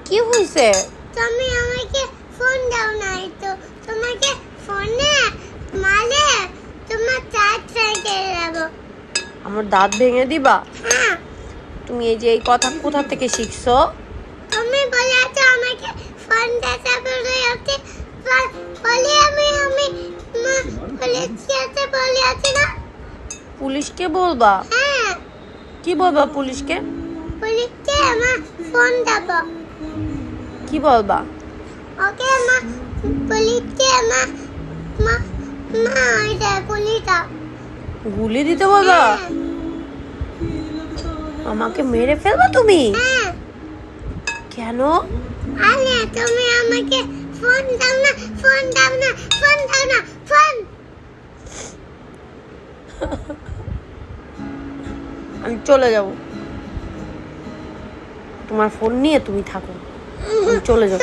কি হয়েছে? তুমি আমাকে ফোন দাও নাই তো তোমাকে ফোনে মালে তোমার দাঁত ভেঙে দেবো। আমার দাঁত ভেঙে দিবা? হ্যাঁ, তুমি এই যে এই কথা কোথা থেকে শিখছো? তুমি বলেছো আমাকে ফোন দিতে বলেছি, বলি আমি পুলিশকে বলেছি না। পুলিশকে বলবা? হ্যাঁ, কি বলবা পুলিশকে? পুলিশকে আমার ফোন দেবো। কি বলবা? ওকে মা, পুলিশকে মা মা মা এটা পুলিশটা। গুলি দিতে বলবা? হ্যাঁ, আমাকে মেরে ফেলবা তুমি? হ্যাঁ। কেন? আরে তুমি আমাকে ফোন দাও না, ফোন দাও না, ফোন দাও না, ফোন। আমি চলে যাব। তোমার ফোন নিয়ে তুমি থাকো, আমি চলে যাব।